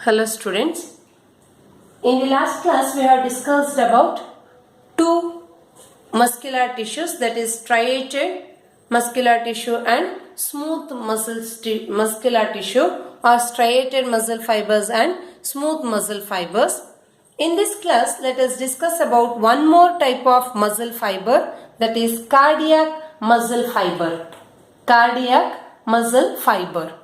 Hello students. In the last class we have discussed about two muscular tissues, that is striated muscular tissue and smooth muscular tissue, or striated muscle fibers and smooth muscle fibers. In this class let us discuss about one more type of muscle fiber, that is cardiac muscle fiber. Cardiac muscle fiber.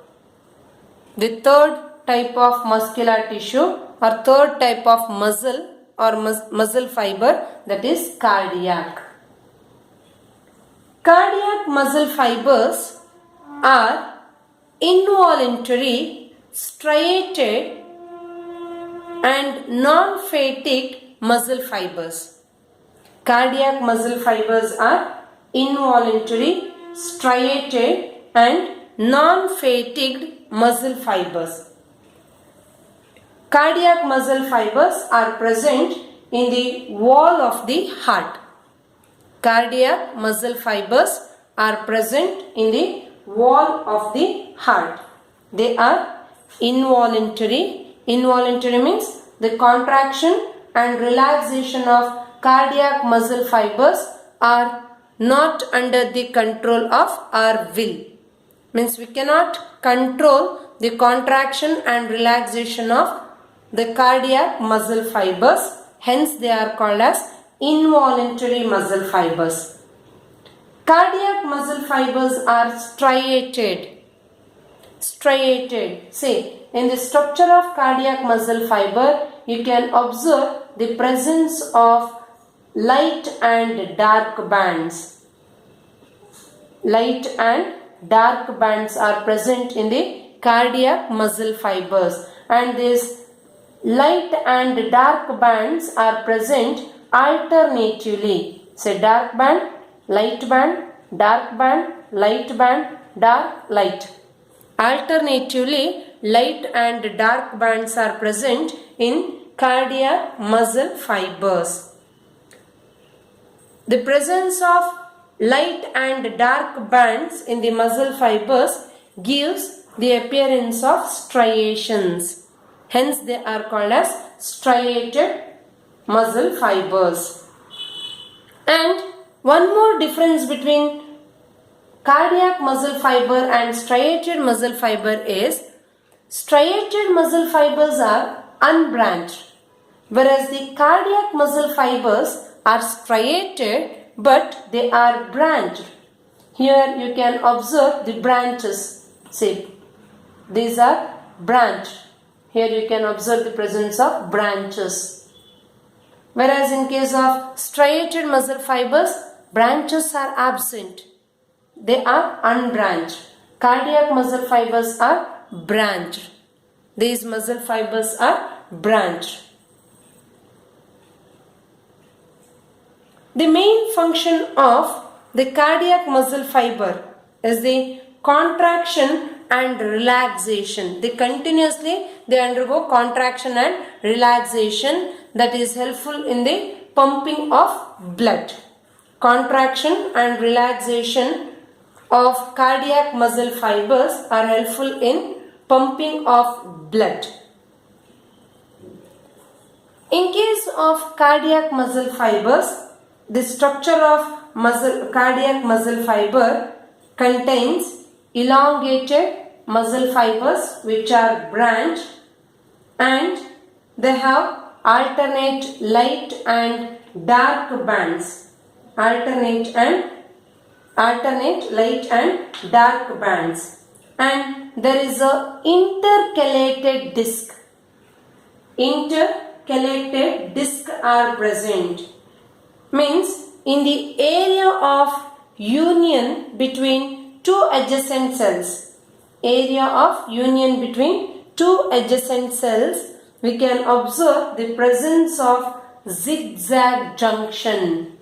The third type of muscular tissue or third type of muscle or muscle fiber, that is cardiac. Cardiac muscle fibers are involuntary, striated and non-fatigued muscle fibers. Cardiac muscle fibers are involuntary, striated and non-fatigued muscle fibers. Cardiac muscle fibers are present in the wall of the heart. Cardiac muscle fibers are present in the wall of the heart. They are involuntary. Involuntary means the contraction and relaxation of cardiac muscle fibers are not under the control of our will. Means we cannot control the contraction and relaxation of the cardiac muscle fibers, hence they are called as involuntary muscle fibers. Cardiac muscle fibers are striated. Striated. See, in the structure of cardiac muscle fiber, you can observe the presence of light and dark bands. Light and dark bands are present in the cardiac muscle fibers, and these light and dark bands are present alternatively. Say dark band, light band, dark band, light band, dark, light. Alternatively, light and dark bands are present in cardiac muscle fibers. The presence of light and dark bands in the muscle fibers gives the appearance of striations. Hence they are called as striated muscle fibers. And one more difference between cardiac muscle fiber and striated muscle fiber is striated muscle fibers are unbranched, whereas the cardiac muscle fibers are striated but they are branched. Here you can observe the branches. See, these are branched. Here you can observe the presence of branches. Whereas in case of striated muscle fibers, branches are absent. They are unbranched. Cardiac muscle fibers are branched. These muscle fibers are branched. The main function of the cardiac muscle fiber is the contraction and relaxation. They undergo contraction and relaxation, that is helpful in the pumping of blood. Contraction and relaxation of cardiac muscle fibers are helpful in pumping of blood. In case of cardiac muscle fibers, the structure of cardiac muscle fiber contains elongated muscle fibers which are branched, and they have alternate light and dark bands. Alternate light and dark bands. And there is a intercalated disc. Intercalated disc are present. Means in the area of union between two adjacent cells. Area of union between two adjacent cells, we can observe the presence of zigzag junction.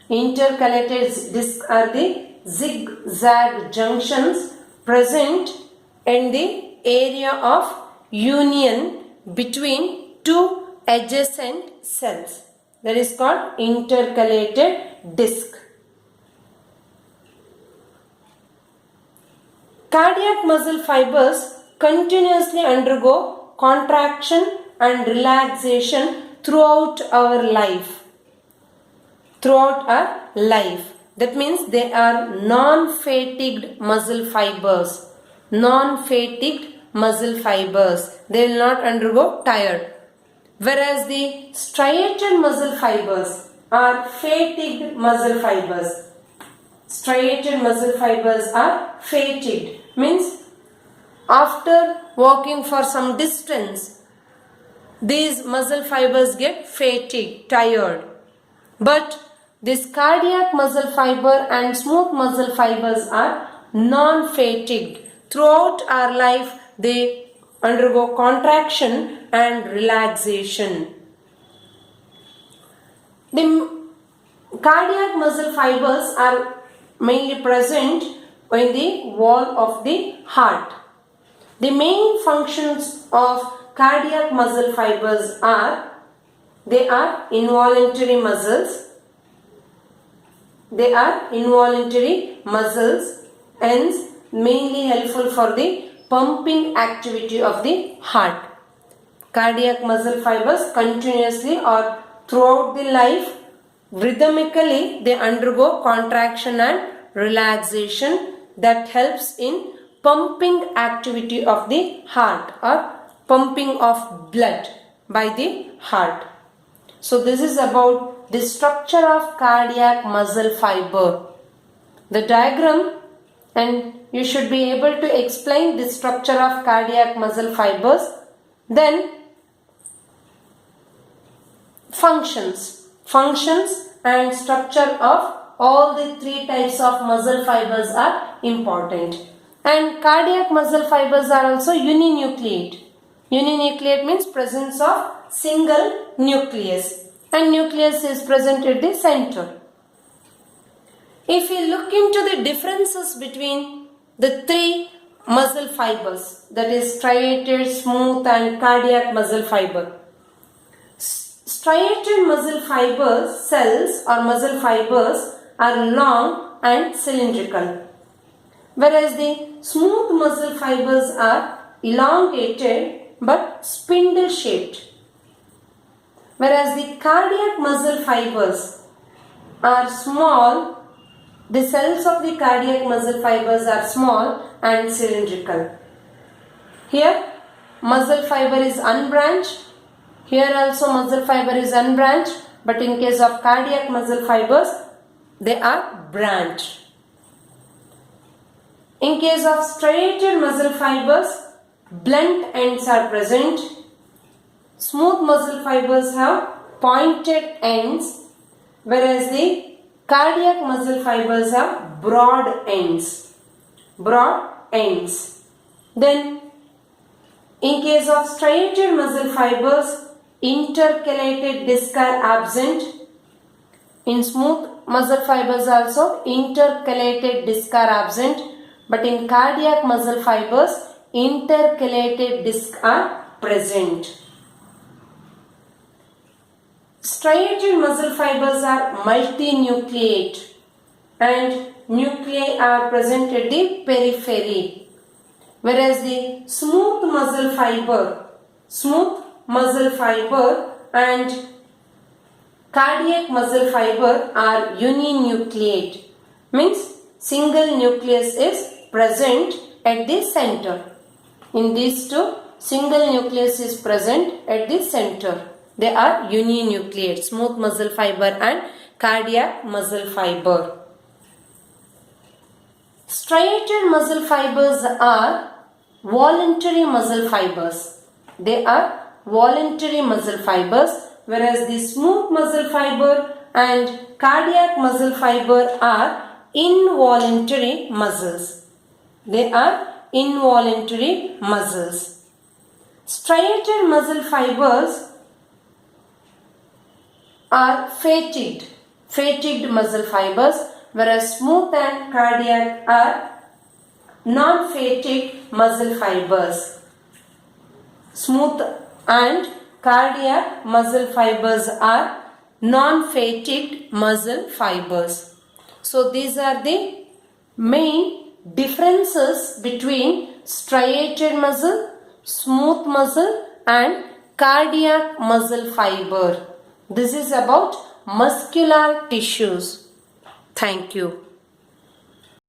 Intercalated discs are the zigzag junctions present in the area of union between two adjacent cells. That is called intercalated disc. Cardiac muscle fibers continuously undergo contraction and relaxation throughout our life. Throughout our life. That means they are non-fatigued muscle fibers. Non-fatigued muscle fibers. They will not undergo tired. Whereas the striated muscle fibers are fatigued muscle fibers. Striated muscle fibers are fatigued. Means after walking for some distance, these muscle fibers get fatigued, tired. But this cardiac muscle fiber and smooth muscle fibers are non-fatigued. Throughout our life, they undergo contraction and relaxation. The cardiac muscle fibers are mainly present in the wall of the heart. The main functions of cardiac muscle fibers are, they are involuntary muscles. They are involuntary muscles, hence mainly helpful for the pumping activity of the heart. Cardiac muscle fibers continuously or throughout the life, rhythmically they undergo contraction and relaxation that helps in pumping activity of the heart or pumping of blood by the heart. So this is about the structure of cardiac muscle fiber. The diagram, and you should be able to explain the structure of cardiac muscle fibers. Then functions and structure of all the three types of muscle fibers are important. And cardiac muscle fibers are also uninucleate. Uninucleate means presence of single nucleus, and nucleus is present at the center. If we look into the differences between the three muscle fibers, that is striated, smooth and cardiac muscle fiber. Striated muscle fibers, cells or muscle fibers are long and cylindrical, whereas the smooth muscle fibers are elongated but spindle shaped. Whereas the cardiac muscle fibers are small, the cells of the cardiac muscle fibers are small and cylindrical. Here muscle fiber is unbranched, here also muscle fiber is unbranched, but in case of cardiac muscle fibers, they are branched. In case of striated muscle fibers, blunt ends are present. Smooth muscle fibers have pointed ends, whereas the cardiac muscle fibers have broad ends. Broad ends. Then, in case of striated muscle fibers, intercalated discs are absent. In smooth muscle fibers also, intercalated discs are absent. But in cardiac muscle fibers, intercalated discs are present. Striated muscle fibers are multinucleate and nuclei are present at the periphery. Whereas the smooth muscle fiber and cardiac muscle fiber are uninucleate. Means single nucleus is present at the center. In these two, single nucleus is present at the center. They are uninucleate, smooth muscle fiber and cardiac muscle fiber. Striated muscle fibers are voluntary muscle fibers. They are voluntary muscle fibers, whereas the smooth muscle fiber and cardiac muscle fiber are involuntary muscles. They are involuntary muscles. Striated muscle fibers are fatigued muscle fibers, whereas smooth and cardiac are non-fatigued muscle fibers. Smooth and cardiac muscle fibers are non-fatigued muscle fibers. So these are the main differences between striated muscle, smooth muscle and cardiac muscle fiber. This is about muscular tissues. Thank you.